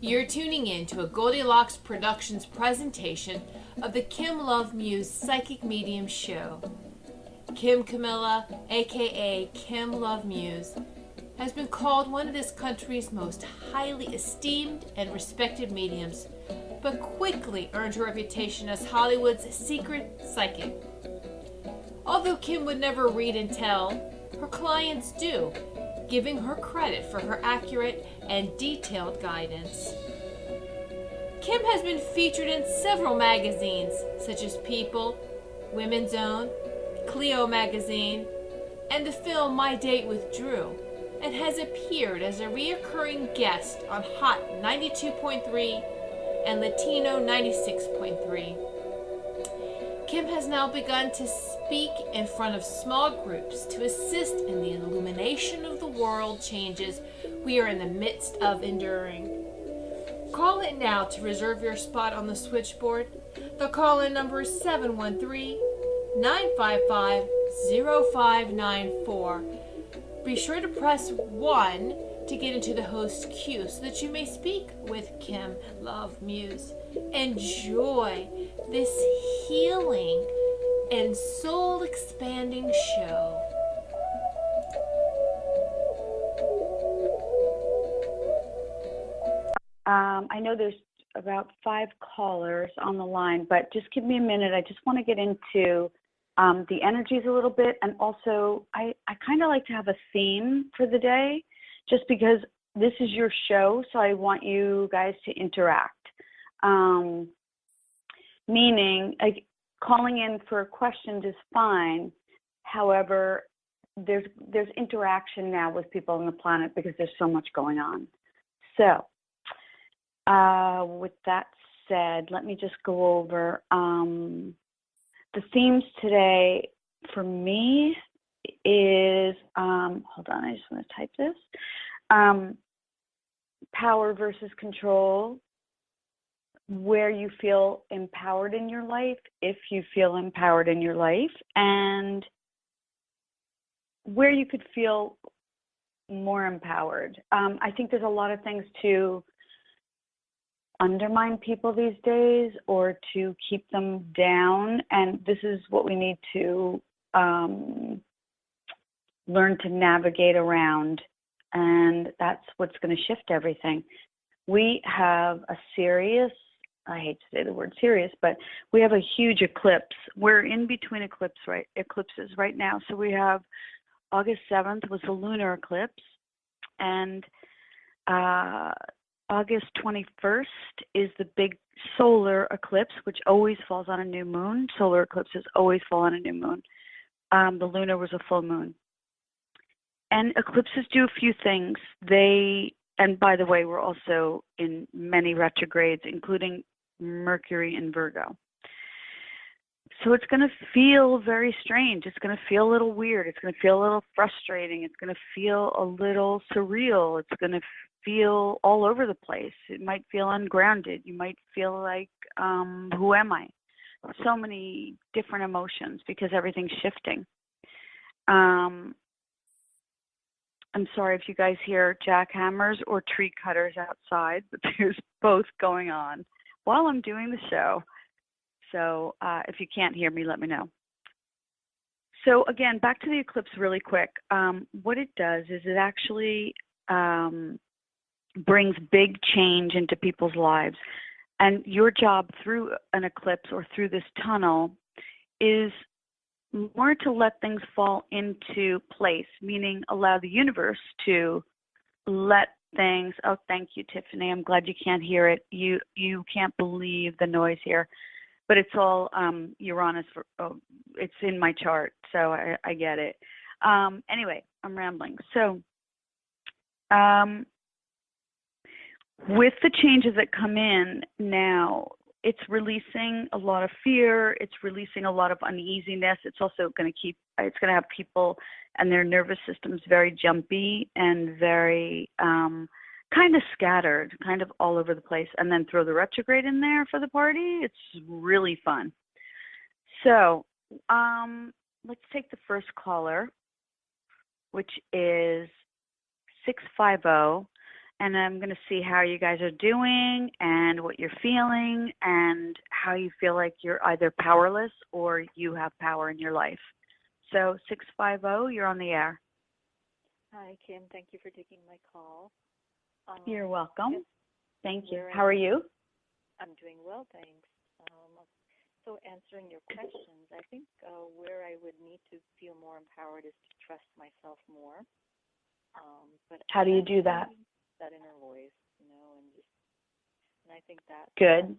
You're tuning in to a Goldylocks Productions presentation of the KimLoveMuse Psychic Medium Show. Kamilla, aka KimLoveMuse, has been called one of this country's most highly esteemed and respected mediums, but quickly earned her reputation as Hollywood's secret psychic. Although Kim would never read and tell, her clients do, giving her credit for her accurate and detailed guidance. Kim has been featured in several magazines such as People, Women's Own, Clio magazine, and the film My Date with Drew, and has appeared as a reoccurring guest on Hot 92.3 and Latino 96.3. Kim has now begun to speak in front of small groups to assist in the illumination of the world changes we are in the midst of enduring. Call it now to reserve your spot on the switchboard. The call-in number is 713-955-0594. Be sure to press 1 to get into the host queue so that you may speak with KimLoveMuse. Enjoy this healing and soul-expanding show. I know there's about 5 callers on the line, but just give me a minute. I just want to get into the energies a little bit, and also I kind of like to have a theme for the day, just because this is your show, so I want you guys to interact. Meaning, calling in for questions is fine. However, there's interaction now with people on the planet because there's so much going on. So, with that said, let me just go over the themes today for me is, hold on, I just want to type this, power versus control, where you feel empowered in your life, if you feel empowered in your life, and where you could feel more empowered. I think there's a lot of things to undermine people these days or to keep them down, and this is what we need to learn to navigate around, and that's what's going to shift everything. We have a serious, I hate to say the word serious, but we have a huge eclipse. We're in between eclipses right now. So we have August 7th was the lunar eclipse, and August 21st is the big solar eclipse, which always falls on a new moon. Solar eclipses always fall on a new moon. The lunar was a full moon. And eclipses do a few things. And by the way, we're also in many retrogrades, including Mercury in Virgo. So it's going to feel very strange. It's going to feel a little weird. It's going to feel a little frustrating. It's going to feel a little surreal. It's going to feel all over the place. It might feel ungrounded. You might feel like, who am I? So many different emotions because everything's shifting. I'm sorry if you guys hear jackhammers or tree cutters outside, but there's both going on while I'm doing the show. So if you can't hear me, let me know. So again, back to the eclipse really quick. What it does is it actually brings big change into people's lives. And your job through an eclipse or through this tunnel is more to let things fall into place, meaning allow the universe to let things, oh, thank you, Tiffany. I'm glad you can't hear it. You can't believe the noise here. But it's all Uranus, it's in my chart, so I get it. Anyway, I'm rambling. So with the changes that come in now, it's releasing a lot of fear. It's releasing a lot of uneasiness. It's also going to have people and their nervous systems very jumpy and very kind of scattered, kind of all over the place. And then throw the retrograde in there for the party. It's really fun. So let's take the first caller, which is 650. and I'm going to see how you guys are doing and what you're feeling and how you feel like you're either powerless or you have power in your life. So 650, you're on the air. Hi, Kim. Thank you for taking my call. You're welcome. Thank you. where How are you? I'm doing well, thanks. So answering your questions, I think where I would need to feel more empowered is to trust myself more. But How do you do that? That inner voice, and I think that Good.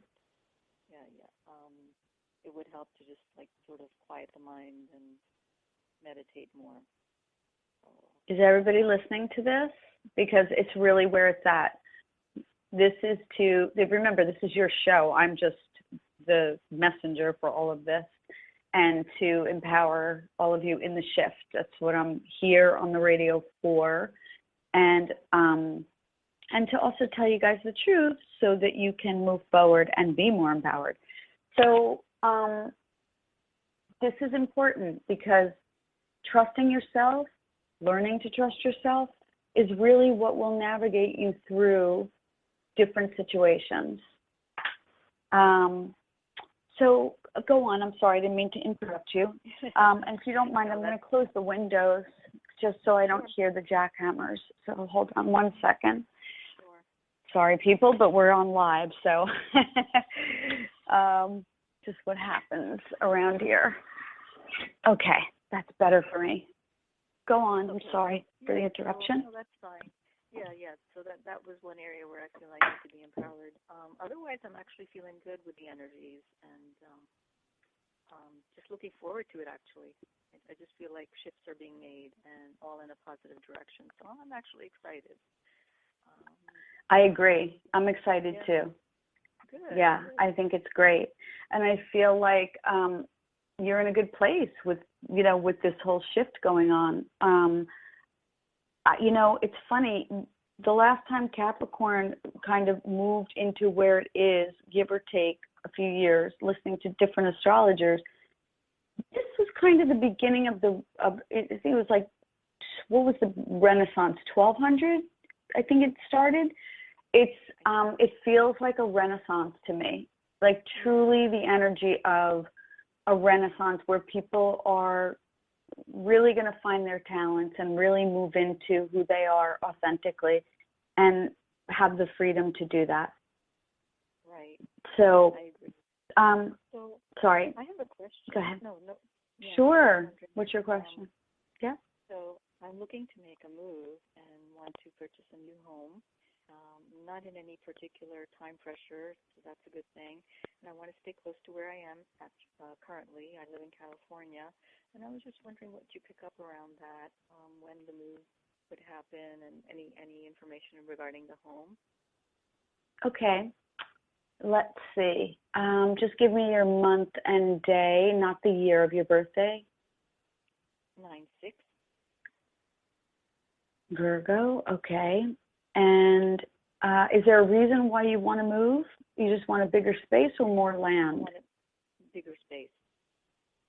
Yeah. It would help to just like sort of quiet the mind and meditate more. Is everybody listening to this? Because it's really where it's at. This is remember, this is your show. I'm just the messenger for all of this, and to empower all of you in the shift. That's what I'm here on the radio for. And to also tell you guys the truth so that you can move forward and be more empowered. So this is important because trusting yourself, learning to trust yourself is really what will navigate you through different situations. So go on. I'm sorry, I didn't mean to interrupt you. And if you don't mind, I'm going to close the windows just so I don't hear the jackhammers. So hold on one second. Sure. Sorry, people, but we're on live, so just what happens around here. Okay, that's better for me. Go on. I'm sorry for the interruption. No, that's fine. Yeah. So that was one area where I feel I need to be empowered. Otherwise, I'm actually feeling good with the energies and just looking forward to it, actually. I just feel like shifts are being made and all in a positive direction. So I'm actually excited. I agree. I'm excited too. Good. Yeah, I think it's great. And I feel like you're in a good place with this whole shift going on. It's funny, the last time Capricorn kind of moved into where it is, give or take a few years, listening to different astrologers, this was kind of the beginning of I think it was like, what was the Renaissance, 1200? I think it started. It feels like a Renaissance to me, like truly the energy of a Renaissance where people are really going to find their talents and really move into who they are authentically and have the freedom to do that. Right. So, I agree. Sorry. I have a question. Go ahead. No. Yeah, sure. What's your question? Yeah. So I'm looking to make a move and want to purchase a new home. Not in any particular time pressure, so that's a good thing. And I want to stay close to where I am currently. I live in California, and I was just wondering what you pick up around that, when the move would happen, and any information regarding the home. Okay. Let's see. Just give me your month and day, not the year of your birthday. 9/6. Virgo. Okay. And is there a reason why you want to move? You just want a bigger space or more land? I want a bigger space.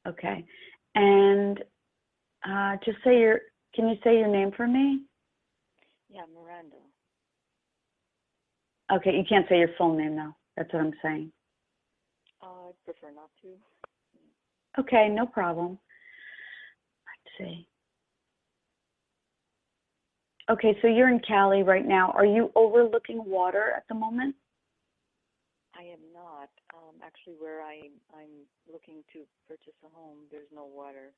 Okay. And can you say your name for me? Yeah, Miranda. Okay, you can't say your full name though. That's what I'm saying. I'd prefer not to. Okay, no problem. Let's see. Okay, so you're in Cali right now. Are you overlooking water at the moment? I am not. Actually, where I'm looking to purchase a home, there's no water.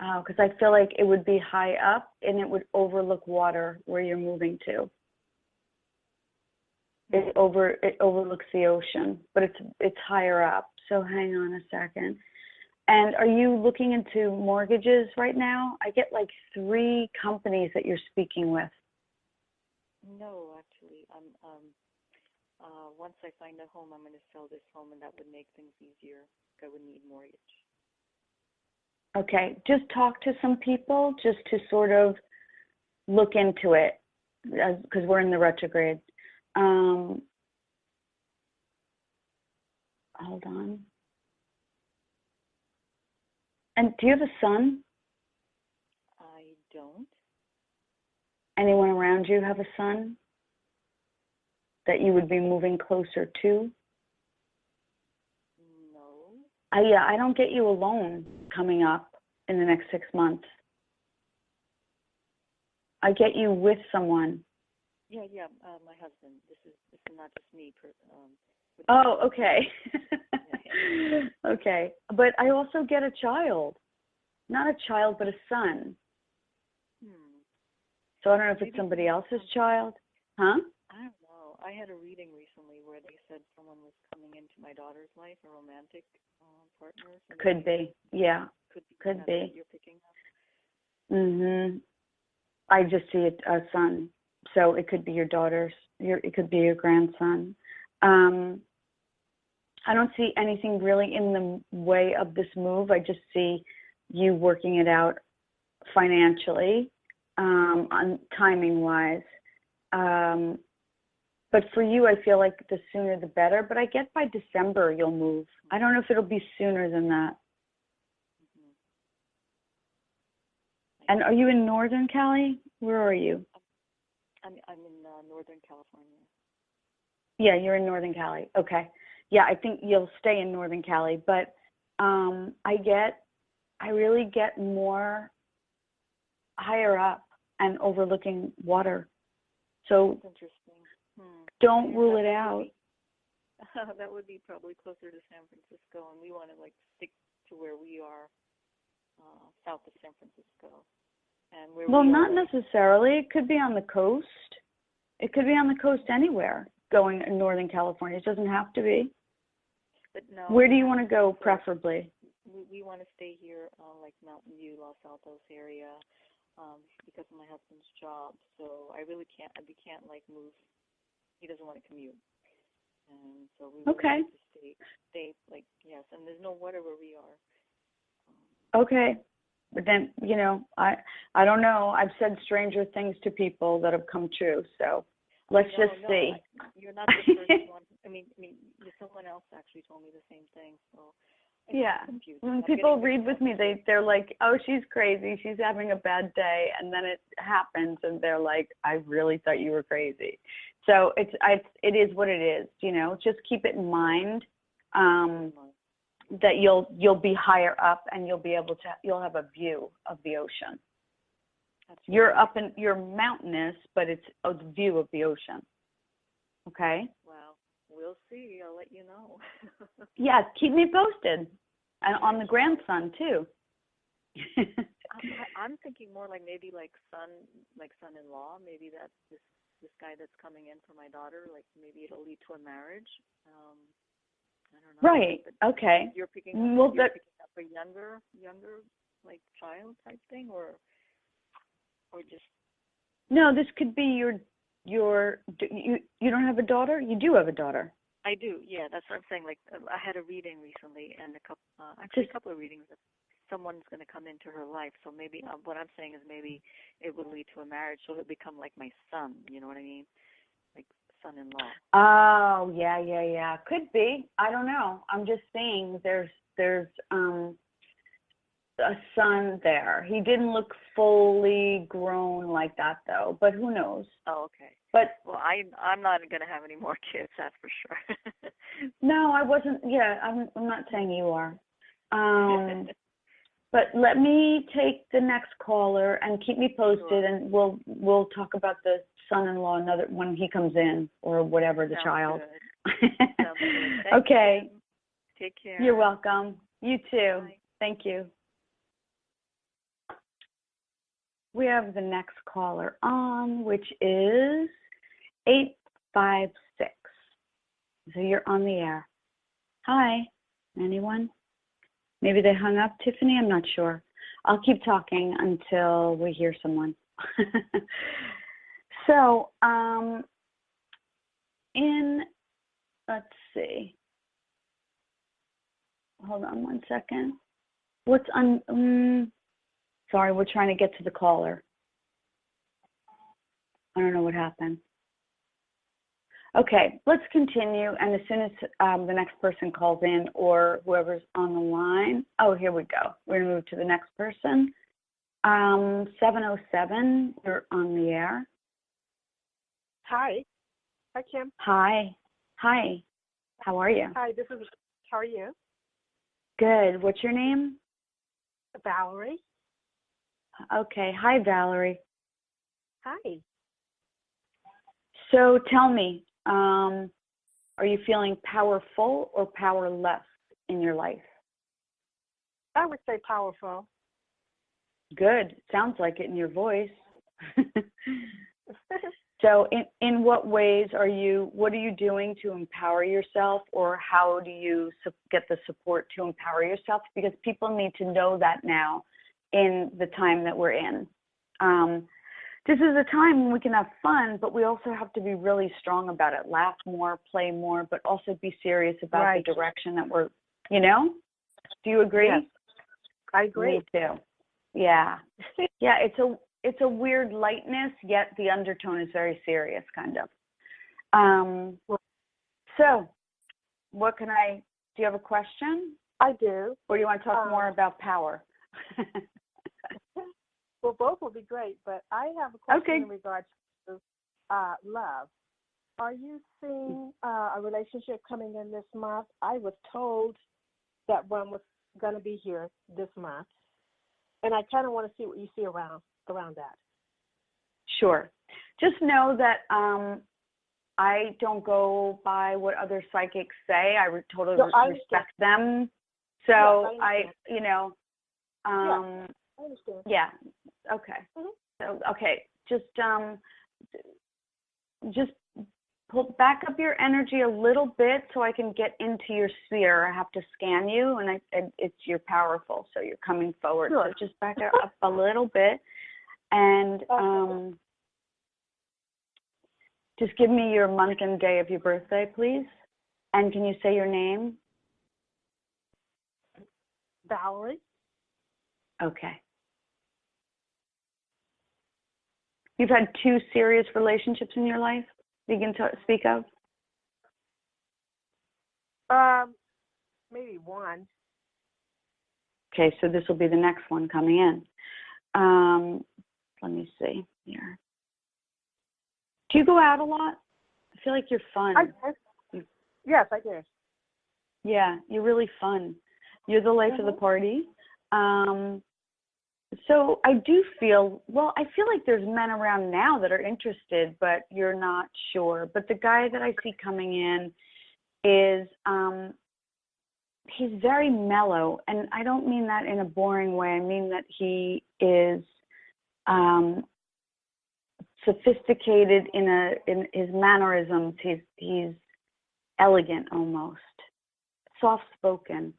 Oh, because I feel like it would be high up and it would overlook water where you're moving to. It overlooks the ocean, but it's higher up. So hang on a second. And are you looking into mortgages right now? I get like 3 companies that you're speaking with. No, actually, once I find a home, I'm going to sell this home, and that would make things easier. I would need mortgage. Okay, just talk to some people just to sort of look into it, because we're in the retrograde. Hold on. And do you have a son? I don't. Anyone around you have a son that you would be moving closer to? No. Yeah, I don't get you alone coming up in the next 6 months. I get you with someone. Yeah, my husband. This is not just me. Oh, okay. Okay. But I also get a child. Not a child, but a son. So I don't know if it's somebody else's child. Huh? I don't know. I had a reading recently where they said someone was coming into my daughter's life, a romantic partner. Could be. Yeah. Could be. You're picking up. Mhm. I just see a son. So it could be your daughter's. It could be your grandson. I don't see anything really in the way of this move. I just see you working it out financially, on timing-wise. But for you, I feel like the sooner the better. But I get by December you'll move. I don't know if it'll be sooner than that. And are you in Northern Cali? Where are you? I'm in Northern California. Yeah, you're in Northern Cali. Okay. Yeah, I think you'll stay in Northern Cali. But I really get more higher up and overlooking water. So that's interesting. Don't rule it out. That would be probably closer to San Francisco, and we want to stick to where we are, south of San Francisco. And where not necessarily. It could be on the coast. It could be on the coast anywhere going in Northern California. It doesn't have to be. But no. Where do you want to go preferably? We want to stay here, like Mountain View, Los Altos area, because of my husband's job. So I really can't. We can't move. He doesn't want to commute, and so we want to stay yes. And there's no water where we are. Okay, but then I don't know. I've said stranger things to people that have come true. So let's just see. You're not the first one. I mean, someone else actually told me the same thing. So. When people read with me, they're like, "Oh, she's crazy. She's having a bad day," and then it happens, and they're like, "I really thought you were crazy." So it is what it is. Just keep it in mind that you'll be higher up, and you'll have a view of the ocean. You're up in you're mountainous, but it's a view of the ocean. Okay. Wow. We'll see. I'll let you know. Yeah, keep me posted, and on the grandson too. I'm thinking more maybe son-in-law. Maybe that's this guy that's coming in for my daughter. Maybe it'll lead to a marriage. I don't know. Right. Okay. You're picking up a younger child type thing, or just. No, this could be you don't have a daughter? You do have a daughter. I do, yeah. That's what I'm saying. I had a reading recently, and a couple of readings. Someone's going to come into her life. So maybe what I'm saying is maybe it will lead to a marriage, so it'll become like my son. You know what I mean? Like son-in-law. Oh, yeah. Could be. I don't know. I'm just saying there's a son there. He didn't look fully grown like that though, but who knows? Oh, okay. But I'm not going to have any more kids, that's for sure. No, I wasn't. Yeah, I'm not saying you are. But let me take the next caller and keep me posted, sure. And we'll talk about the son-in-law another when he comes in or whatever the Sounds child. Good. Sounds good. Okay. You. Take care. You're welcome. You too. Bye. Thank you. We have the next caller on, which is 856. So you're on the air. Hi. Anyone? Maybe they hung up, Tiffany? I'm not sure. I'll keep talking until we hear someone. So, let's see. Hold on one second. Sorry, we're trying to get to the caller. I don't know what happened. Okay, let's continue. And as soon as the next person calls in or whoever's on the line. Oh, here we go. We're going to move to the next person. 707, you're on the air. Hi. Hi, Kim. Hi. Hi. How are you? Hi, how are you? Good. What's your name? Valerie. Okay. Hi, Valerie. Hi. So tell me, are you feeling powerful or powerless in your life? I would say powerful. Good. Sounds like it in your voice. So in what ways what are you doing to empower yourself, or how do you get the support to empower yourself? Because people need to know that now in the time that we're in. This is a time when we can have fun, but we also have to be really strong about it. Laugh more, play more, but also be serious about the direction that we're, Do you agree? Yes, I agree. Me too. Yeah. Yeah, it's a weird lightness, yet the undertone is very serious, kind of. So, do you have a question? I do. Or do you want to talk more about power? Well, both will be great, but I have a question in regards to love. Are you seeing a relationship coming in this month? I was told that one was going to be here this month, and I kind of want to see what you see around that. Sure. Just know that I don't go by what other psychics say. I totally respect them. So I understand. Yeah. Okay. Mm-hmm. So, okay. Just back up your energy a little bit so I can get into your sphere. I have to scan you, and you're powerful, so you're coming forward. Sure. So just back up a little bit, and just give me your month and day of your birthday, please. And can you say your name? Valerie. Okay. You've had 2 serious relationships in your life that you can speak of? Maybe one. Okay, so this will be the next one coming in. Let me see here. Do you go out a lot? I feel like you're fun. Yes, I do. Yeah, you're really fun. You're the life of the party. So I feel like there's men around now that are interested, but you're not sure. But the guy that I see coming in is, he's very mellow. And I don't mean that in a boring way. I mean that he is sophisticated in his mannerisms. He's elegant almost, soft-spoken,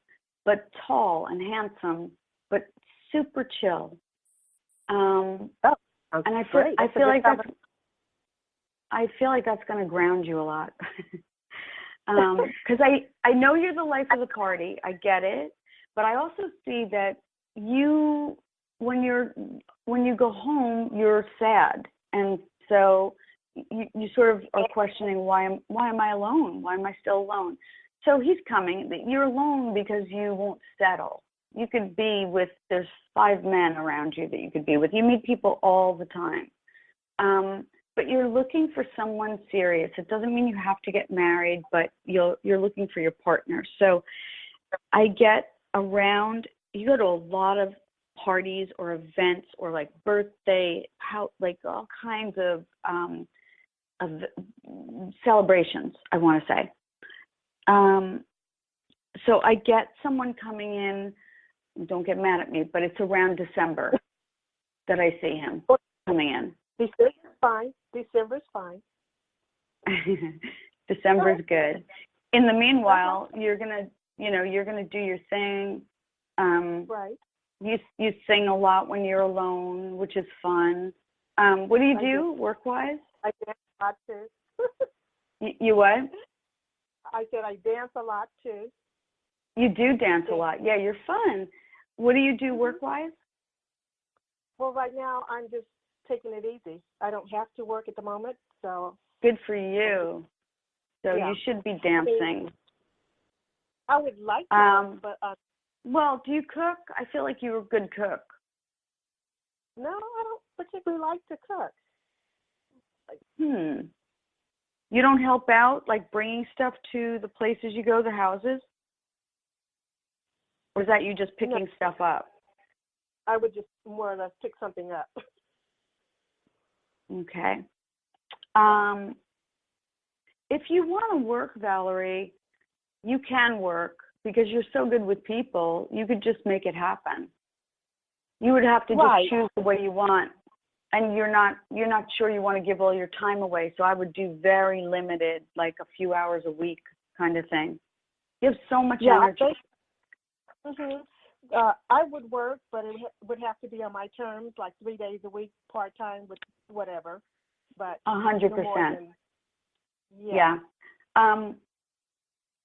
but tall and handsome, but super chill. And I feel like that's going to ground you a lot. Because I know you're the life of the party. I get it, but I also see that you, when you go home, you're sad, and so you sort of are questioning why am I alone? Why am I still alone? So he's coming. You're alone because you won't settle. You could be with, there's 5 men around you that you could be with. You meet people all the time. But you're looking for someone serious. It doesn't mean you have to get married, but you're looking for your partner. So I get around, you go to a lot of parties or events or like birthday, like all kinds of celebrations, I want to say. So I get someone coming in, don't get mad at me, but it's around December that I see him coming in. December's fine. December's fine. December's good. In the meanwhile, you're gonna do your thing. Right. You sing a lot when you're alone, which is fun. What do you do work-wise? I dance a lot too. You what? I said I dance a lot too. You do dance a lot. Yeah, you're fun. What do you do work-wise? Well, right now I'm just taking it easy. I don't have to work at the moment, so. Good for you. So you should be dancing. I would like to, but. Well, do you cook? I feel like you're a good cook. No, I don't particularly like to cook. You don't help out, like bringing stuff to the places you go, the houses? Or is that you just picking stuff up? I would just more or less pick something up. Okay. If you want to work, Valerie, you can work because you're so good with people. You could just make it happen. You would have to just choose the way you want, and you're not sure you want to give all your time away. So I would do very limited, like a few hours a week kind of thing. You have so much energy. I would work, but it would have to be on my terms, like 3 days a week, part-time, with whatever. But 100%. Yeah.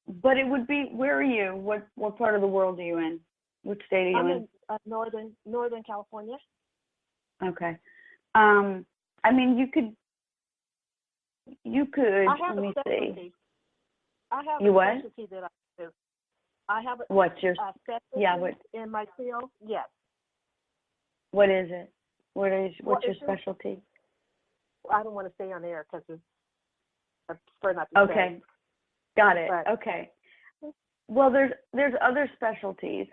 But it would be, where are you? What part of the world are you in? Which state are you in? I'm in Northern California. Okay. I mean, you could, let me see. I have you a what? specialty that I do. I have a What's your specialty in my field. Yes. What is it? What's your specialty? I don't want to stay on air because I prefer not to say. Okay. Got it. But, okay. Well, there's other specialties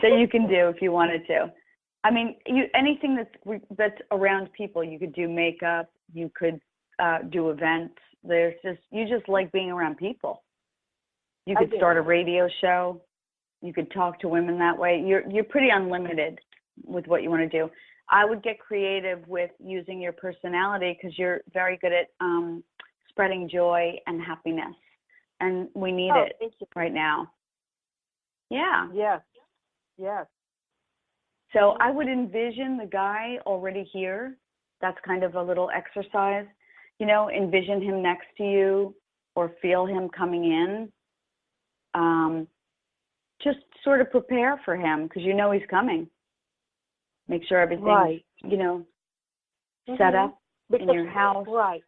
that you can do if you wanted to. I mean, anything that's around people. You could do makeup. You could do events. You just like being around people. You could start a radio show. You could talk to women that way. You're pretty unlimited with what you want to do. I would get creative with using your personality because you're very good at spreading joy and happiness, and we need it right now. Yeah. Yes. So I would envision the guy already here. That's kind of a little exercise. Envision him next to you or feel him coming in. Just sort of prepare for him because he's coming. Make sure everything's, set up in your house. Right.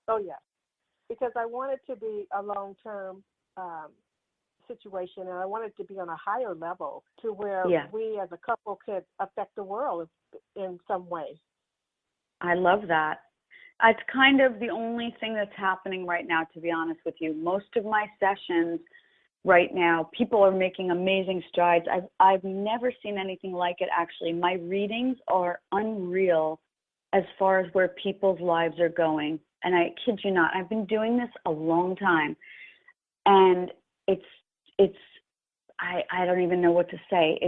Oh, yeah. Because I want it to be a long-term situation, and I want it to be on a higher level to where we as a couple could affect the world in some way. I love that. It's kind of the only thing that's happening right now, to be honest with you. Most of my sessions right now, people are making amazing strides. I've never seen anything like it, actually. My readings are unreal as far as where people's lives are going. And I kid you not, I've been doing this a long time. And I don't even know what to say.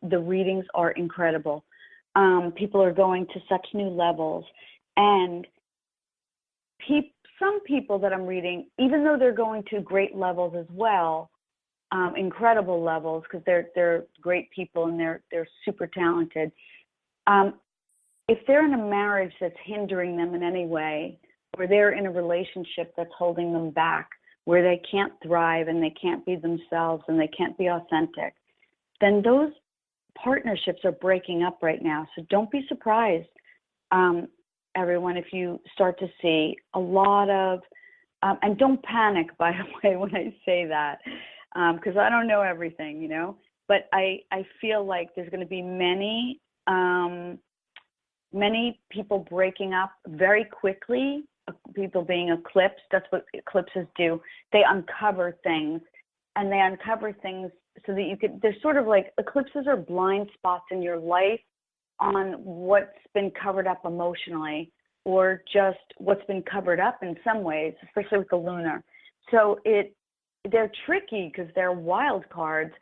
The readings are incredible. People are going to such new levels. And some people that I'm reading, even though they're going to great levels as well, incredible levels, because they're great people and they're super talented. If they're in a marriage that's hindering them in any way, or they're in a relationship that's holding them back, where they can't thrive and they can't be themselves and they can't be authentic, then those partnerships are breaking up right now. So don't be surprised, everyone, if you start to see a lot of, and don't panic, by the way, when I say that, because I don't know everything, but I feel like there's going to be many people breaking up very quickly, people being eclipsed. That's what eclipses do. They uncover things, and they uncover things so that they're sort of like, eclipses are blind spots in your life on what's been covered up emotionally, or just what's been covered up in some ways, especially with the lunar. So they're tricky because they're wild cards.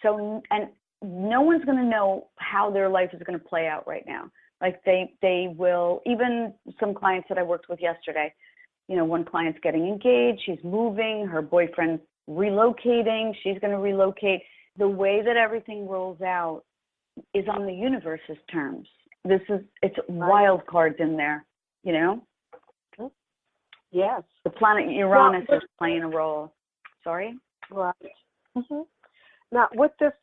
So, and no one's going to know how their life is going to play out right now. Like they will, even some clients that I worked with yesterday, one client's getting engaged, she's moving, her boyfriend's relocating, she's going to relocate. The way that everything rolls out is on the universe's terms. It's wild cards in there, Yes. The planet Uranus is playing a role. Sorry? Right. Mm-hmm. Now, with this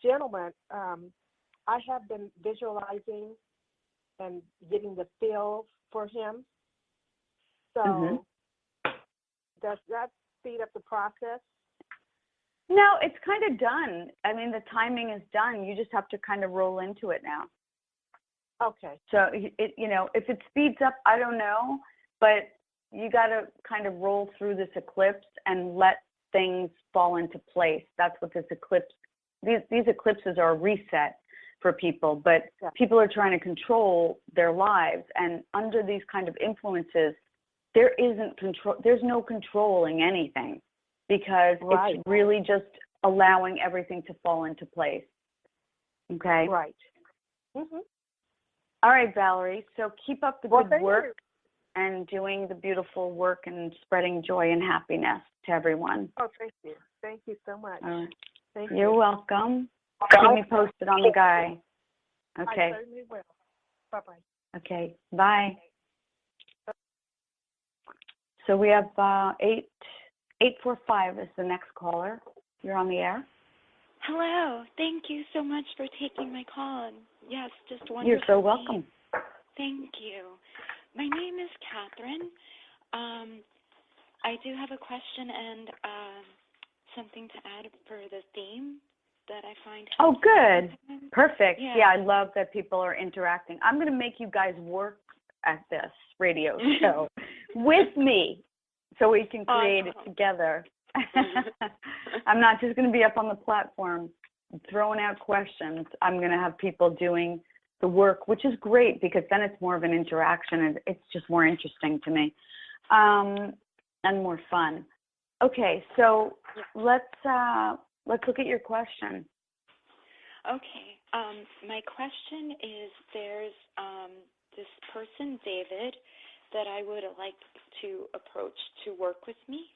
gentleman, I have been visualizing and getting the feel for him. So does that speed up the process? No, it's kind of done. I mean, the timing is done. You just have to kind of roll into it now. Okay. So, if it speeds up, I don't know, but you got to kind of roll through this eclipse and let things fall into place. That's what this eclipse, these eclipses are a reset for people, but people are trying to control their lives. And under these kind of influences, there's no controlling anything, because it's really just allowing everything to fall into place. Okay? Right. Mm-hmm. All right, Valerie. So keep up the good work you. and doing the beautiful work and spreading joy and happiness to everyone. Oh, thank you. Thank you so much. Thank you. You're welcome. Keep me posted on the guy. Okay. I certainly will. Bye-bye. Okay. Bye. So we have 845 is the next caller. You're on the air. Hello. Thank you so much for taking my call. And yes, just wonderful. You're so welcome. Thank you. My name is Catherine. I do have a question and something to add for the theme that I find helpful. Oh, good. Perfect. Yeah, I love that people are interacting. I'm going to make you guys work at this radio show with me so we can create it together. I'm not just going to be up on the platform throwing out questions. I'm going to have people doing the work, which is great, because then it's more of an interaction and it's just more interesting to me, and more fun. Okay, so let's look at your question. Okay. My question is, there's this person, David, that I would like to approach to work with me.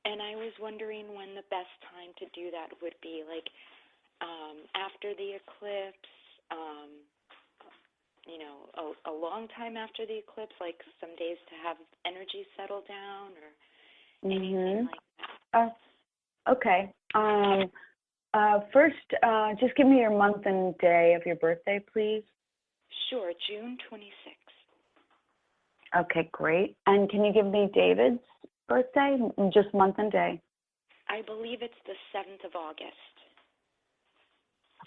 And I was wondering when the best time to do that would be, like after the eclipse, a long time after the eclipse, like some days to have energy settle down, or anything like that. Okay. First, just give me your month and day of your birthday, please. Sure, June 26th. Okay, great. And can you give me David's birthday, just month and day? I believe it's the 7th of August.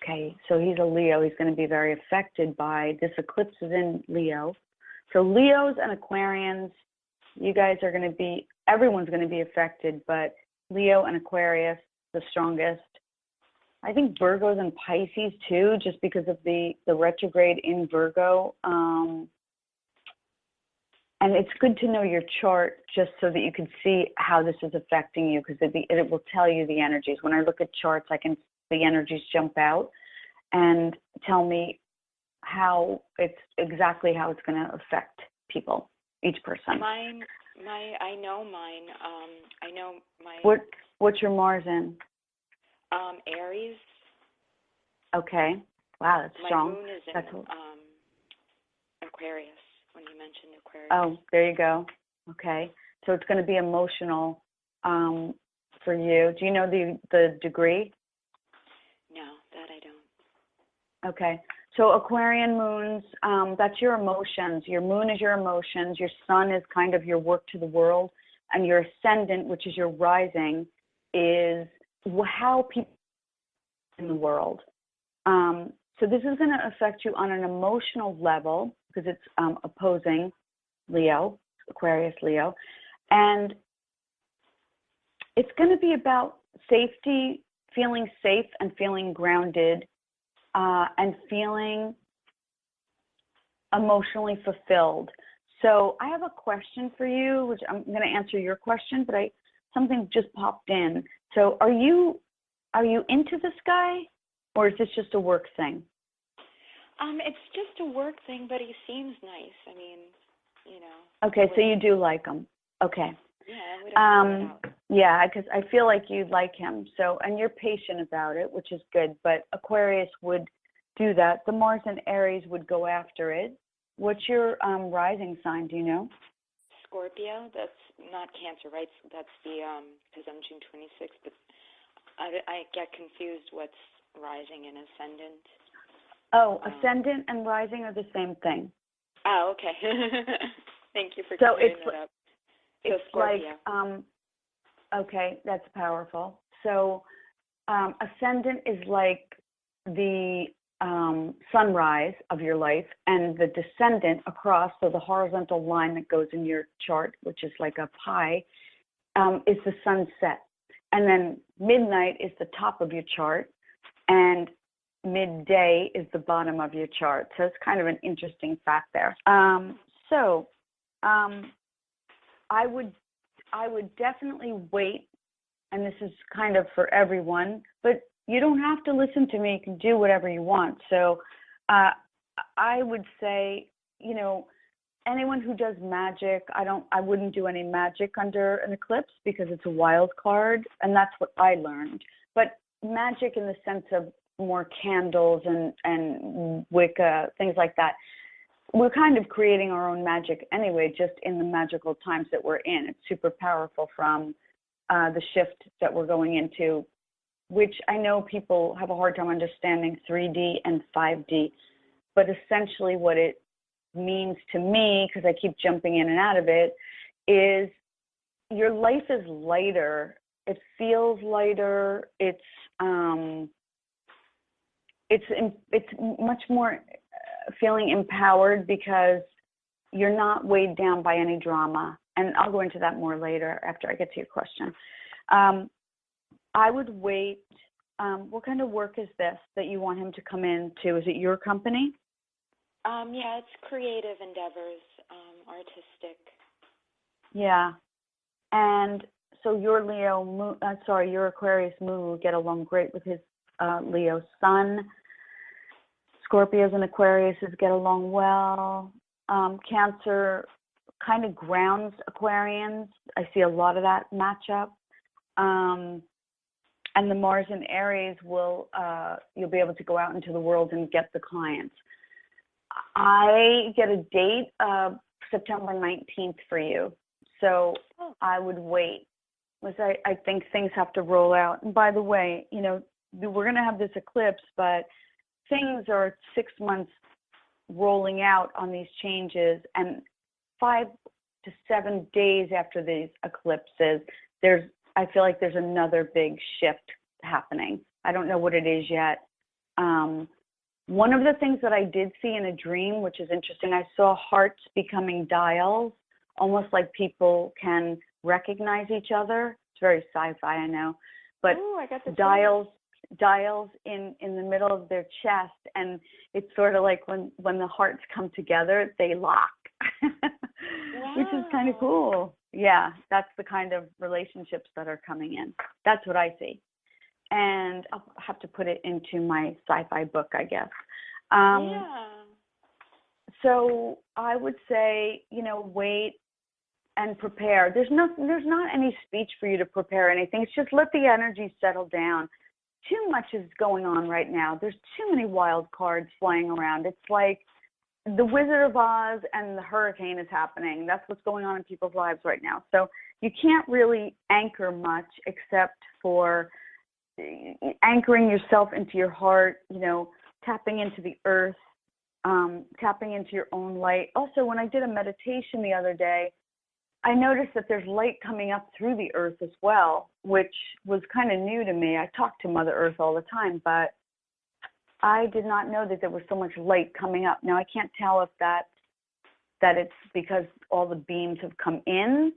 Okay, so he's a Leo. He's going to be very affected by this eclipse is in Leo. So Leos and Aquarians, you guys are going to be, everyone's going to be affected, but Leo and Aquarius, the strongest. I think Virgos and Pisces too, just because of the retrograde in Virgo. And it's good to know your chart just so that you can see how this is affecting you, because it will tell you the energies. When I look at charts, the energies jump out and tell me how it's going to affect people, each person. I know mine. I know my. What's your Mars in? Aries. Okay. Wow, that's strong. My moon is in Aquarius, when you mentioned Aquarius. Oh, there you go. Okay. So it's going to be emotional for you. Do you know the degree? No, that I don't. Okay. So Aquarian moons, that's your emotions. Your moon is your emotions. Your sun is kind of your work to the world. And your ascendant, which is your rising, is how people in the world. So this is going to affect you on an emotional level because it's opposing Leo, Aquarius, Leo. And it's going to be about safety, feeling safe and feeling grounded, and feeling emotionally fulfilled. So I have a question for you, which I'm going to answer your question, but something just popped in. So are you into this guy, or is this just a work thing? It's just a work thing, but he seems nice. I mean, you know. Okay, so you do like him. Okay. Yeah, we don't know that. Yeah, because I feel like you like him. So, and you're patient about it, which is good. But Aquarius would do that. The Mars and Aries would go after it. What's your rising sign? Do you know? Scorpio. That's not Cancer, right? That's the because I'm June 26th. But I get confused. What's rising and ascendant? Oh, ascendant and rising are the same thing. Oh, okay. Thank you for clearing that up. So it's Scorpio. like Okay, that's powerful. So ascendant is like the sunrise of your life, and the descendant across, so the horizontal line that goes in your chart, which is like a pie, is the sunset. And then midnight is the top of your chart, and midday is the bottom of your chart. So it's kind of an interesting fact there. I would definitely wait, and this is kind of for everyone, but you don't have to listen to me. You can do whatever you want. So I would say, you know, anyone who does magic, I wouldn't do any magic under an eclipse because it's a wild card, and that's what I learned. But magic in the sense of more candles and Wicca, things like that, we're kind of creating our own magic anyway, just in the magical times that we're in. It's super powerful from the shift that we're going into, which I know people have a hard time understanding 3D and 5D, but essentially what it means to me, because I keep jumping in and out of it, is your life is lighter. It feels lighter. It's much more feeling empowered because you're not weighed down by any drama. And I'll go into that more later after I get to your question. I would wait. What kind of work is this that you want him to come into? Is it your company? Yeah, it's creative endeavors, artistic. Yeah. And so your your Aquarius moon will get along great with his Leo sun. Scorpios and Aquariuses get along well. Cancer kind of grounds Aquarians. I see a lot of that matchup. And the Mars in Aries will, you'll be able to go out into the world and get the clients. I get a date of September 19th for you. So I would wait, because I think things have to roll out. And by the way, you know, we're going to have this eclipse, but things are 6 months rolling out on these changes, and 5 to 7 days after these eclipses, I feel like there's another big shift happening. I don't know what it is yet. One of the things that I did see in a dream, which is interesting, I saw hearts becoming dials, almost like people can recognize each other. It's very sci-fi, I know, but dials in the middle of their chest, and it's sort of like when the hearts come together, they lock. Wow. Which is kind of cool. Yeah, that's the kind of relationships that are coming in. That's what I see. And I'll have to put it into my sci-fi book, I guess. Yeah. So I would say, you know, wait and prepare. There's not any speech for you to prepare anything. It's just let the energy settle down. Too much is going on right now. There's too many wild cards flying around. It's like the Wizard of Oz and the hurricane is happening. That's what's going on in people's lives right now. So you can't really anchor much except for anchoring yourself into your heart, you know, tapping into the earth, tapping into your own light. Also, when I did a meditation the other day, I noticed that there's light coming up through the earth as well, which was kind of new to me. I talk to Mother Earth all the time, but I did not know that there was so much light coming up. Now, I can't tell if that it's because all the beams have come in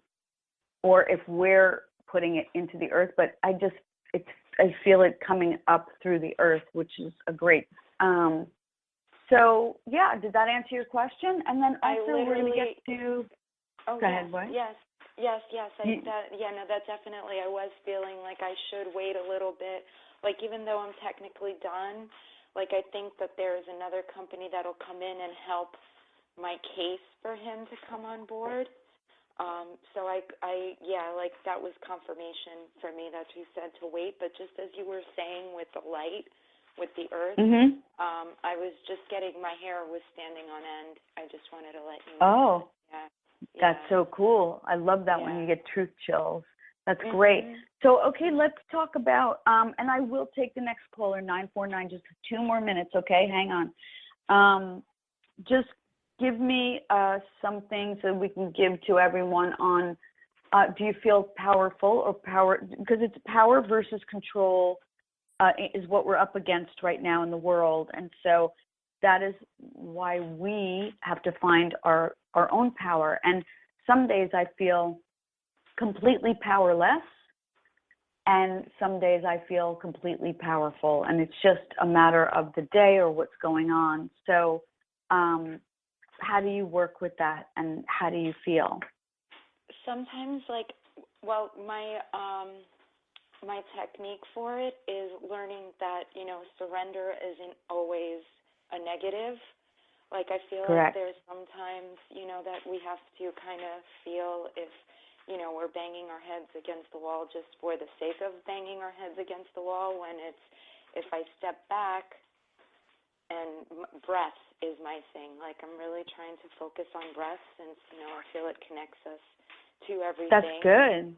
or if we're putting it into the earth, but I feel it coming up through the earth, which is a great. So, yeah, did that answer your question? And then also we're going to get to... Oh, go ahead, what? Yes. That definitely, I was feeling like I should wait a little bit. Like, even though I'm technically done, like, I think that there's another company that'll come in and help my case for him to come on board. So that was confirmation for me that you said to wait. But just as you were saying with the light, with the earth, I was just getting, my hair was standing on end. I just wanted to let you know. Oh. That's so cool. I love that when you get truth chills. That's great. So, okay, let's talk about, and I will take the next caller, 949, just 2 more minutes, okay? Hang on. Just give me something so we can give to everyone on do you feel powerful or power? Because it's power versus control is what we're up against right now in the world. And so that is why we have to find our own power. And some days I feel completely powerless, and some days I feel completely powerful. And it's just a matter of the day or what's going on. So how do you work with that, and how do you feel? Sometimes, my technique for it is learning that, surrender isn't always a negative. Like, I feel Correct. like there's sometimes, that we have to kind of feel if, we're banging our heads against the wall just for the sake of banging our heads against the wall, when it's, if I step back, and breath is my thing. Like, I'm really trying to focus on breath since, I feel it connects us to everything. That's good.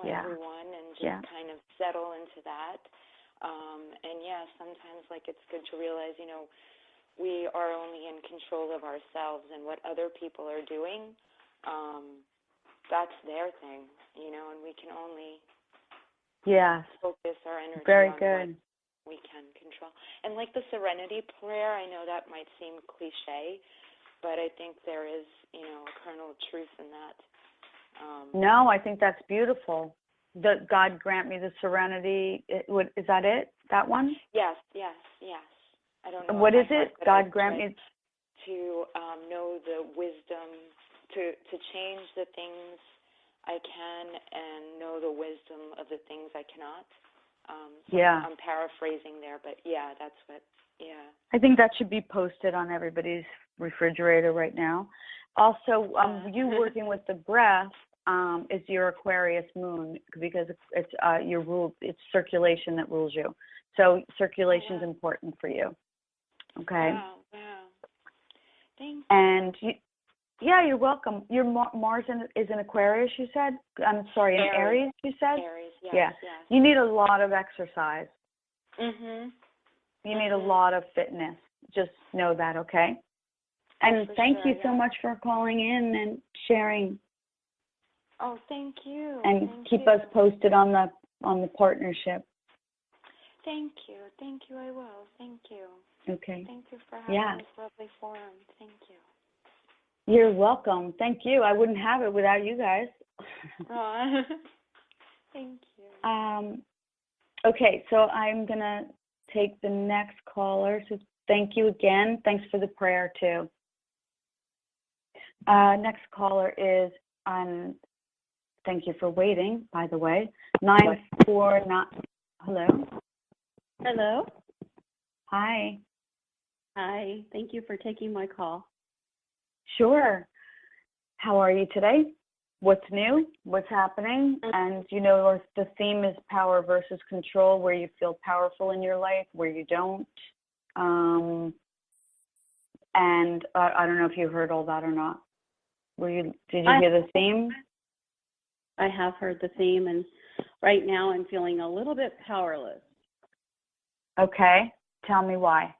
Everyone, and just kind of settle into that. Sometimes, it's good to realize, we are only in control of ourselves, and what other people are doing, that's their thing, and we can only focus our energy on what we can control. And like the serenity prayer, I know that might seem cliche, but I think there is, a kernel of truth in that. No, I think that's beautiful. That God grant me the serenity. Is that it? That one? Yes. I don't know. What is it? God grant me to know the wisdom to change the things I can and know the wisdom of the things I cannot. I'm paraphrasing there, but that's what. I think that should be posted on everybody's refrigerator right now. Also, you working with the breath is your Aquarius moon, because it's your rule. It's circulation that rules you. So circulation is important for you. Okay. Wow. Thank you. And you're welcome. Your Mars is in Aquarius, you said? I'm sorry, in Aries, you said? Aries, yes. Yeah. You need a lot of exercise. Mhm. You need a lot of fitness. Just know that, okay? And thank you so much for calling in and sharing. Oh, thank you. And keep us posted on the partnership. Thank you. I will. Thank you. Okay. Thank you for having this lovely forum. Thank you. You're welcome. Thank you. I wouldn't have it without you guys. Thank you. Okay, so I'm going to take the next caller. So thank you again. Thanks for the prayer, too. Next caller is on. Thank you for waiting, by the way. 949. Hello? Hello. Hi. Hi. Thank you for taking my call. Sure. How are you today? What's new? What's happening? And, the theme is power versus control, where you feel powerful in your life, where you don't. And I don't know if you heard all that or not. Did you hear the theme? I have heard the theme, and right now I'm feeling a little bit powerless. Okay. Tell me why.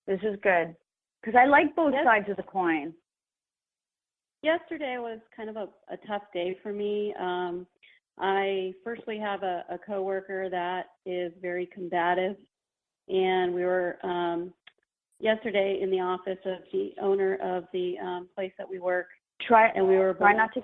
This is good. Because I like both sides of the coin. Yesterday was kind of a tough day for me. I firstly have a coworker that is very combative, and we were yesterday in the office of the owner of the place that we work. Try not to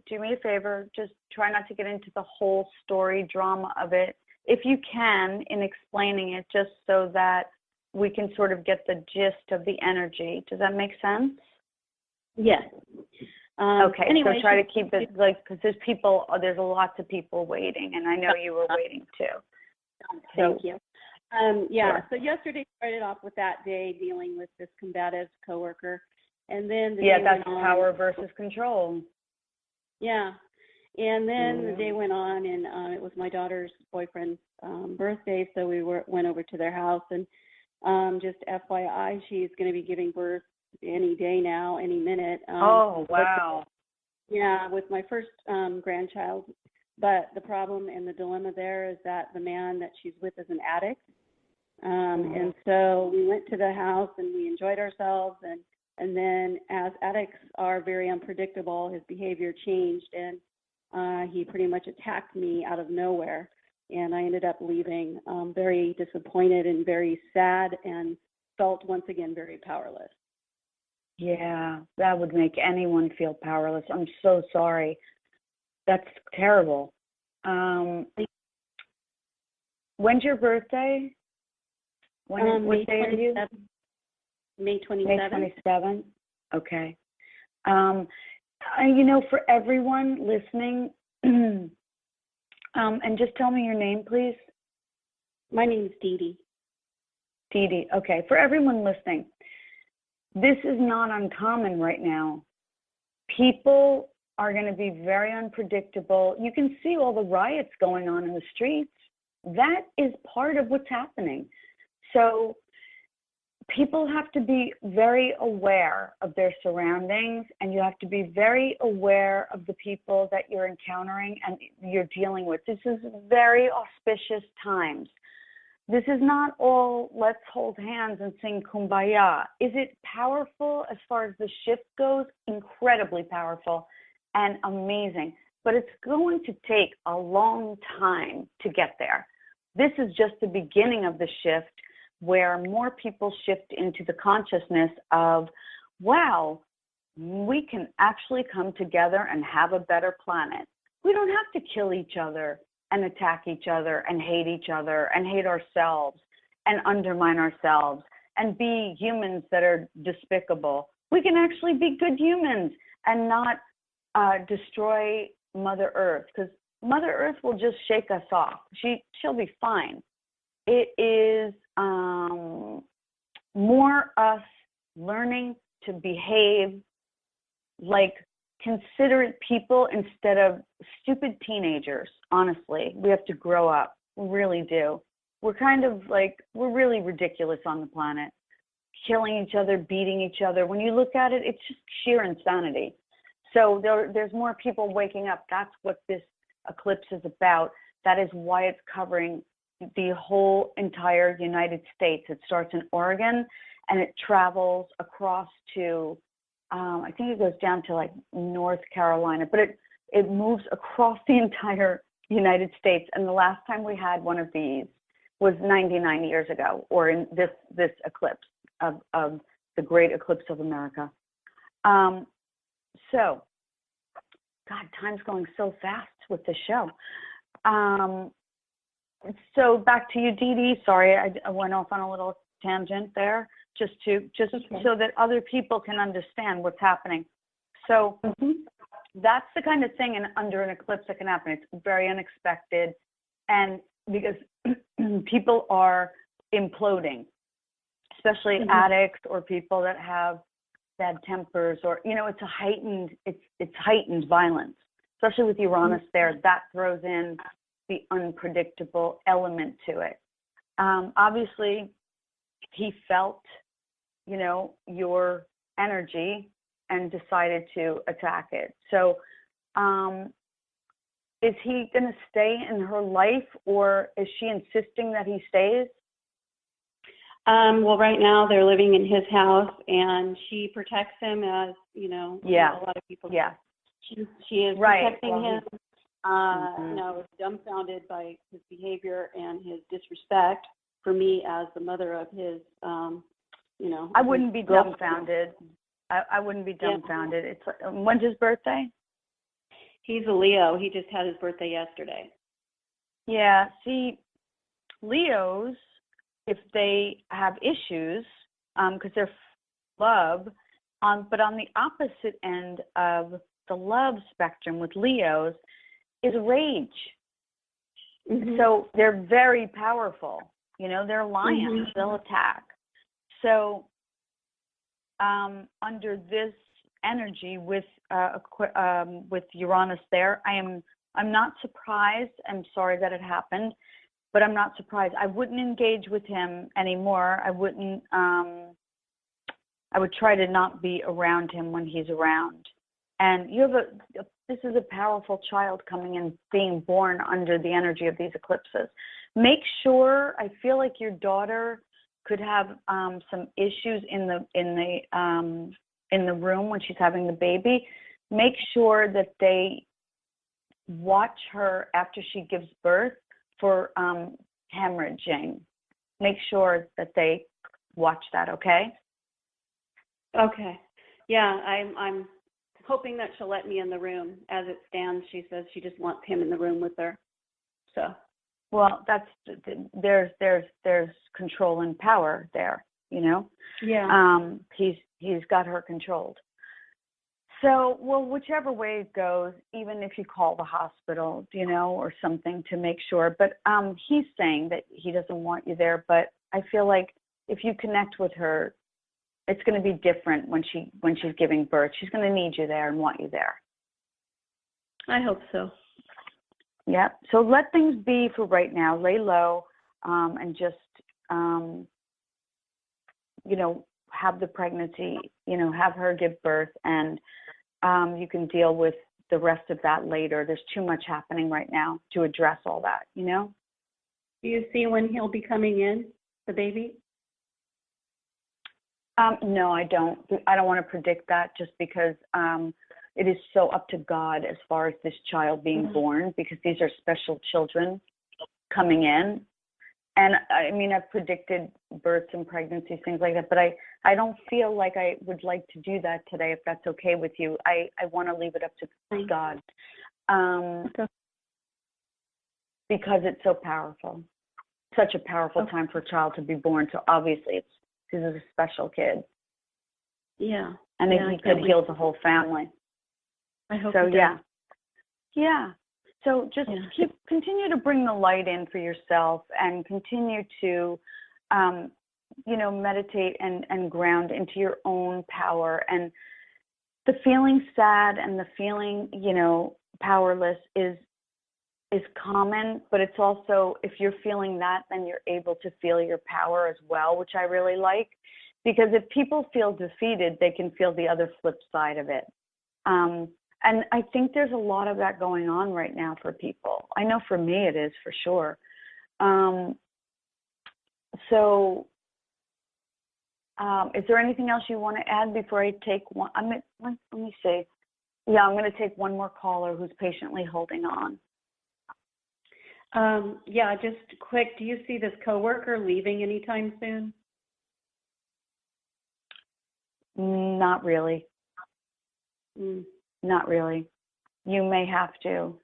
do me a favor, just try not to get into the whole story drama of it, if you can, in explaining it, just so that we can sort of get the gist of the energy. Does that make sense? Yes. Okay, anyway, so try to keep it, because there's lots of people waiting, and I know you were waiting too. Thank you. Sure. So yesterday started off with that day dealing with this combative coworker. And then that's power versus control. Yeah. And then the day went on, and it was my daughter's boyfriend's birthday, so we went over to their house. And just FYI, she's going to be giving birth any day now, any minute. Oh, wow. With my first grandchild. But the problem and the dilemma there is that the man that she's with is an addict. And so we went to the house, and we enjoyed ourselves, and And then as addicts are very unpredictable, his behavior changed, and he pretty much attacked me out of nowhere. And I ended up leaving very disappointed and very sad, and felt once again very powerless. Yeah, that would make anyone feel powerless. I'm so sorry. That's terrible. When's your birthday? What day are you? May 27th. May 27th? Okay. For everyone listening, and just tell me your name, please. My name's Dee Dee. Dee Dee. Okay. For everyone listening, this is not uncommon right now. People are going to be very unpredictable. You can see all the riots going on in the streets. That is part of what's happening. So people have to be very aware of their surroundings, and you have to be very aware of the people that you're encountering and you're dealing with. This is very auspicious times. This is not all let's hold hands and sing Kumbaya. Is it powerful as far as the shift goes? Incredibly powerful and amazing. But it's going to take a long time to get there. This is just the beginning of the shift, where more people shift into the consciousness of, wow, we can actually come together and have a better planet. We don't have to kill each other and attack each other and hate ourselves and undermine ourselves and be humans that are despicable. We can actually be good humans and not destroy Mother Earth, because Mother Earth will just shake us off. She'll be fine. It is more us learning to behave like considerate people instead of stupid teenagers. Honestly, we have to grow up. We really do. We're we're really ridiculous on the planet. Killing each other, beating each other. When you look at it, it's just sheer insanity. So there's more people waking up. That's what this eclipse is about. That is why it's covering the whole entire United States. It starts in Oregon and it travels across to, I think it goes down to like North Carolina, but it moves across the entire United States. And the last time we had one of these was 99 years ago, or in this eclipse of the Great Eclipse of America. So, God, time's going so fast with the show. So back to you, Dee Dee. Sorry, I went off on a little tangent there, just okay. So that other people can understand what's happening. So that's the kind of thing under an eclipse that can happen. It's very unexpected, and because people are imploding, especially addicts or people that have bad tempers, or it's heightened violence, especially with Uranus there. That throws in the unpredictable element to it. Obviously, he felt, your energy and decided to attack it. So, is he going to stay in her life, or is she insisting that he stays? Well, right now they're living in his house, and she protects him, as a lot of people. Yeah. She is protecting him. Was dumbfounded by his behavior and his disrespect for me as the mother of his, I wouldn't be dumbfounded. I wouldn't be dumbfounded. It's when's his birthday? He's a Leo. He just had his birthday yesterday. Yeah. See, Leos, if they have issues, because they're love, but on the opposite end of the love spectrum with Leos is rage. So they're very powerful. They're lions. They'll attack. So under this energy with Uranus there, I'm not surprised. I'm sorry that it happened, but I'm not surprised. I wouldn't engage with him anymore. I wouldn't. I would try to not be around him when he's around. And you have this is a powerful child coming in, being born under the energy of these eclipses. Make sure, I feel like your daughter could have some issues in the in the room when she's having the baby, make sure that they watch her after she gives birth for hemorrhaging. Make sure that they watch that, okay? Okay. Yeah, I'm hoping that she'll let me in the room. As it stands, she says she just wants him in the room with her. So. Well, there's control and power there, you know? Yeah. He's got her controlled. So, well, whichever way it goes, even if you call the hospital, you know, or something to make sure. But he's saying that he doesn't want you there. But I feel like if you connect with her, it's going to be different when she's giving birth. She's going to need you there and want you there. I hope so. Yeah. So let things be for right now. Lay low and just, you know, have the pregnancy, you know, have her give birth, and you can deal with the rest of that later. There's too much happening right now to address all that, you know? Do you see when he'll be coming in, the baby? No, I don't. I don't want to predict that just because it is so up to God as far as this child being born, because these are special children coming in. And I mean, I've predicted births and pregnancies, things like that, but I don't feel like I would like to do that today, if that's okay with you. I want to leave it up to God because it's so powerful. Such a powerful time for a child to be born. So obviously this is a special kid. Yeah. And he could heal the whole family. I hope so. He Yeah. does. Yeah. So just continue to bring the light in for yourself, and continue to, you know, meditate and ground into your own power. And the feeling sad and the feeling, you know, powerless is common, but it's also, if you're feeling that, then you're able to feel your power as well, which I really like, because if people feel defeated, they can feel the other flip side of it. And I think there's a lot of that going on right now for people. I know for me it is, for sure. Is there anything else you want to add before I take one? Let me see. Yeah, I'm going to take one more caller who's patiently holding on. Yeah, just quick. Do you see this coworker leaving anytime soon? Not really. Not really. You may have to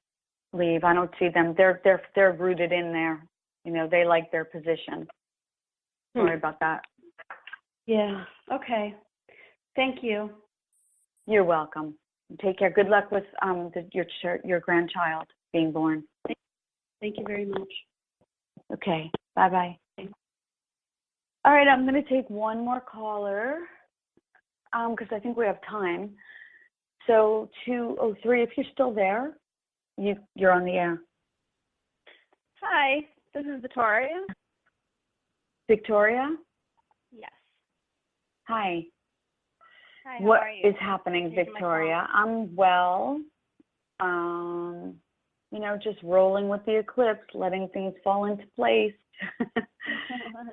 leave. I don't see them. They're rooted in there. You know, they like their position. Sorry about that. Yeah. Okay. Thank you. You're welcome. Take care. Good luck with your grandchild being born. Thank you very much. Okay. Bye-bye. All right, I'm going to take one more caller because I think we have time. So 203, if you're still there, you're on the air. Hi, this is Victoria. Victoria? Yes. Hi. Hi, What how are you? is happening, Victoria? I'm well. You know, just rolling with the eclipse, letting things fall into place.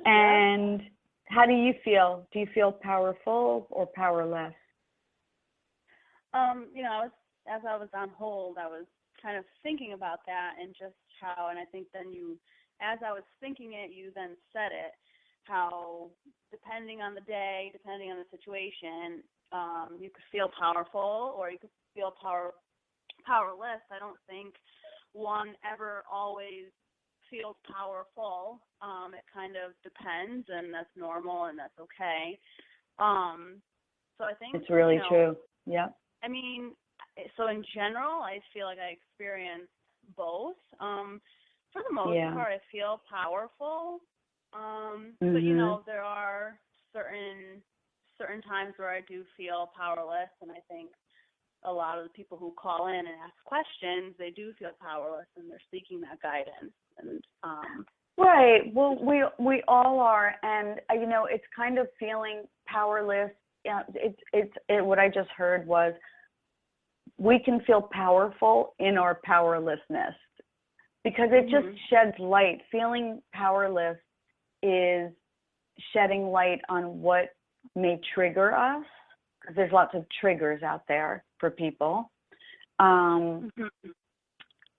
And how do you feel? Do you feel powerful or powerless? You know, as I was on hold, I was kind of thinking about that, and just how, and I think then as I was thinking it, you then said it, how depending on the day, depending on the situation, you could feel powerful or you could feel powerless. I don't think one ever always feels powerful. It kind of depends, and that's normal, and that's okay. So I think it's really true. Yeah. I mean, so in general, I feel like I experience both. For the most part, I feel powerful. But you know, there are certain times where I do feel powerless, and I think a lot of the people who call in and ask questions, they do feel powerless, and they're seeking that guidance. And right. Well, we all are, and you know, it's kind of feeling powerless. Yeah, it's what I just heard was we can feel powerful in our powerlessness, because it just sheds light. Feeling powerless is shedding light on what may trigger us because there's lots of triggers out there for people.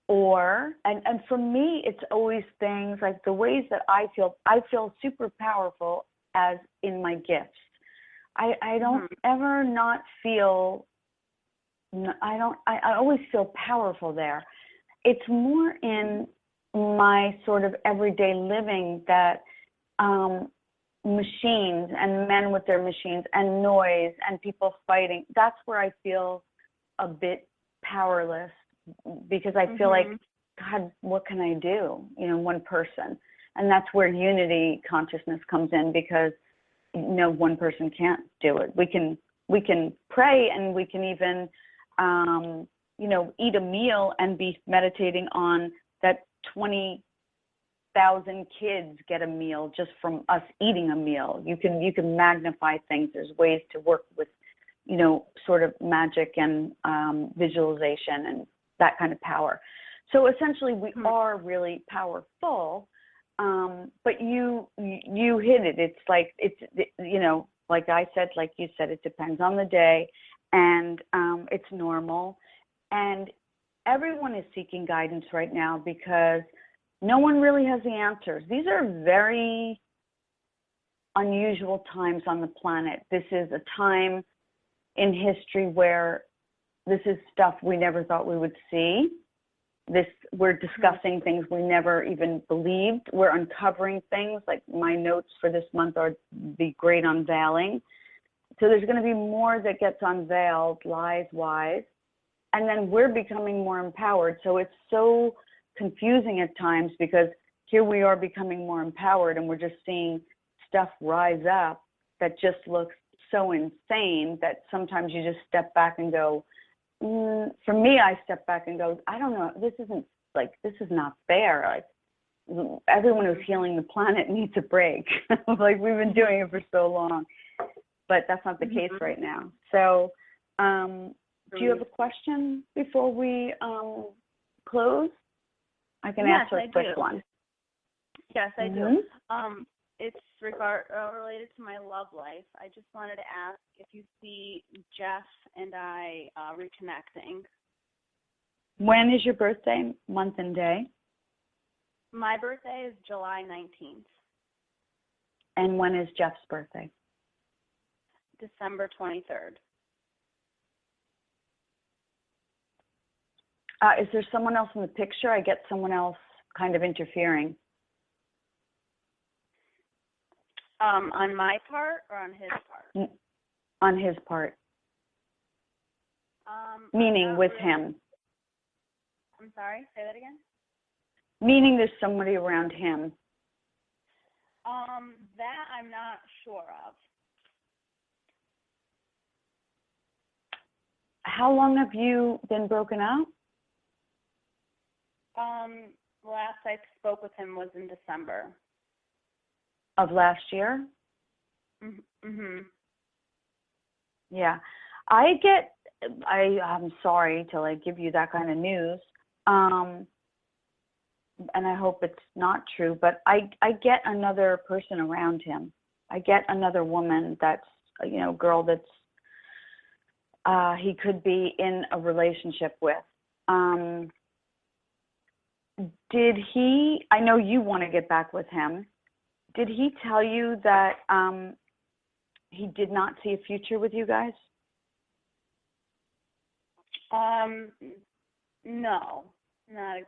Or, and for me, it's always things like the ways that I feel super powerful as in my gifts. I don't ever not feel, I always feel powerful there. It's more in my sort of everyday living that machines and men with their machines and noise and people fighting, that's where I feel a bit powerless, because I feel like, God, what can I do? You know, one person. And that's where unity consciousness comes in, because one person can't do it. We can pray, and we can even eat a meal and be meditating on that 20,000 kids get a meal just from us eating a meal. You can magnify things. There's ways to work with sort of magic and visualization and that kind of power. So essentially we are really powerful. But you hit it. It's like, like I said, like you said, it depends on the day, and it's normal. And everyone is seeking guidance right now because no one really has the answers. These are very unusual times on the planet. This is a time in history where this is stuff we never thought we would see. We're discussing things we never even believed. We're uncovering things. Like my notes for this month are the great unveiling. So there's going to be more that gets unveiled, lies-wise. And then we're becoming more empowered. So it's so confusing at times, because here we are becoming more empowered, and we're just seeing stuff rise up that just looks so insane that sometimes you just step back and go, for me, I step back and go, I don't know, this is not fair. Like, everyone who's healing the planet needs a break. Like, we've been doing it for so long, but that's not the case right now. So, do you have a question before we close? I can answer a quick one. Yes, I do. It's related to my love life. I just wanted to ask if you see Jeff and I reconnecting. When is your birthday, month and day? My birthday is July 19th. And when is Jeff's birthday? December 23rd. Is there someone else in the picture? I get someone else kind of interfering. On my part or on his part? On his part. Meaning with him. I'm sorry, say that again? Meaning there's somebody around him. That I'm not sure of. How long have you been broken up? Last I spoke with him was in December. Of last year? Yeah. I'm sorry to give you that kind of news. And I hope it's not true, but I get another person around him. I get another woman that's, girl that's, he could be in a relationship with. I know you want to get back with him. Did he tell you that he did not see a future with you guys? No, not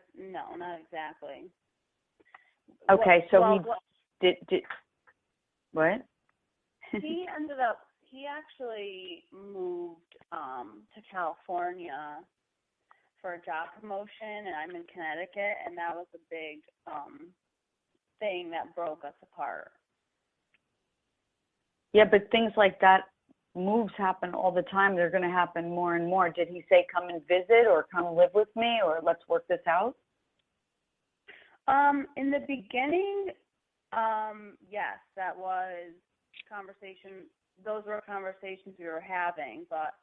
exactly. Okay, did what? He actually moved to California for a job promotion, and I'm in Connecticut, and that was a big thing that broke us apart. Yeah, but things like that, moves happen all the time. They're going to happen more and more. Did he say come and visit or come live with me or let's work this out? In the beginning, yes, that was conversation. Those were conversations we were having, but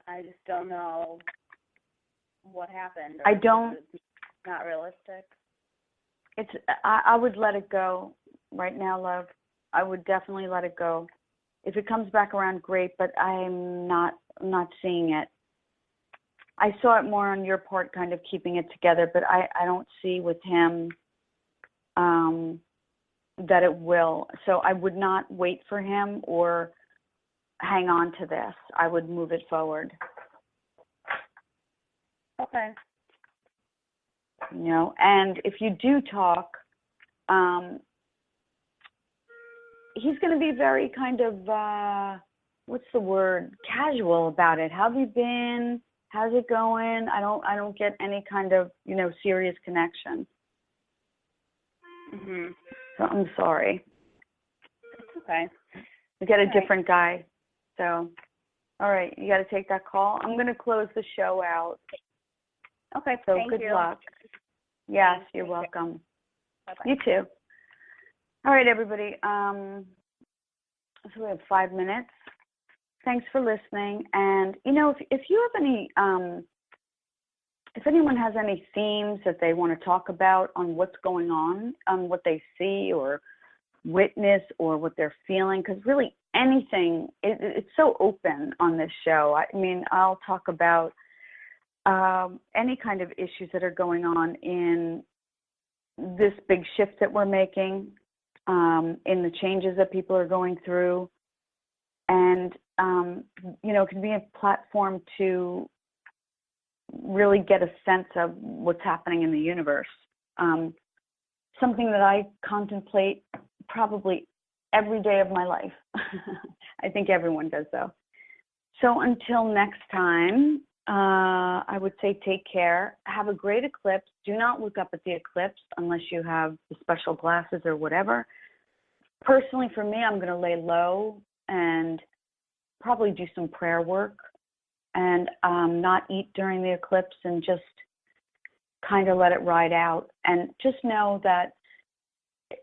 I just don't know what happened. It's not realistic. I would let it go right now, love. I would definitely let it go. If it comes back around, great, but I'm not seeing it. I saw it more on your part, kind of keeping it together, but I don't see with him that it will. So I would not wait for him or hang on to this. I would move it forward. Okay. You know, and if you do talk, he's going to be very kind of, what's the word, casual about it. How have you been? How's it going? I don't get any kind of, you know, serious connection. Mhm. So I'm sorry. It's okay. We get a different guy. So, all right, you got to take that call. I'm going to close the show out. Okay. So thank good you. luck. Yes, Thanks. you're welcome. Bye-bye. You too. All right, everybody. So we have 5 minutes. Thanks for listening. And, you know, if you have any, if anyone has any themes that they want to talk about on what's going on what they see or witness or what they're feeling, because really anything, it's so open on this show. I mean, I'll talk about any kind of issues that are going on in this big shift that we're making, in the changes that people are going through. And, you know, it can be a platform to really get a sense of what's happening in the universe. Something that I contemplate probably every day of my life. I think everyone does, though. So until next time, I would say take care. Have a great eclipse. Do not look up at the eclipse unless you have the special glasses or whatever. Personally, for me, I'm going to lay low and probably do some prayer work and not eat during the eclipse and just kind of let it ride out. And just know that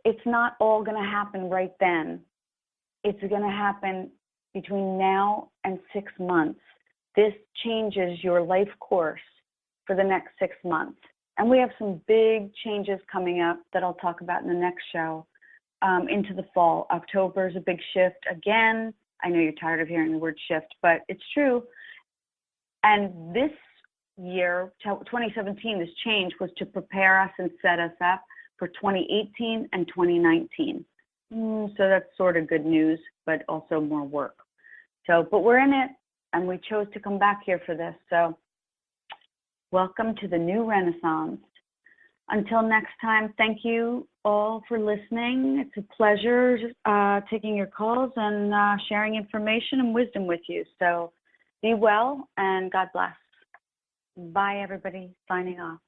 it's not all going to happen right then. It's going to happen between now and 6 months. This changes your life course for the next 6 months. And we have some big changes coming up that I'll talk about in the next show into the fall. October is a big shift again. I know you're tired of hearing the word shift, but it's true. And this year, 2017, this change was to prepare us and set us up for 2018 and 2019. So that's sort of good news, but also more work. So, but we're in it, and we chose to come back here for this. So welcome to the new Renaissance. Until next time, thank you all for listening. It's a pleasure taking your calls and sharing information and wisdom with you. So be well and God bless. Bye, everybody. Signing off.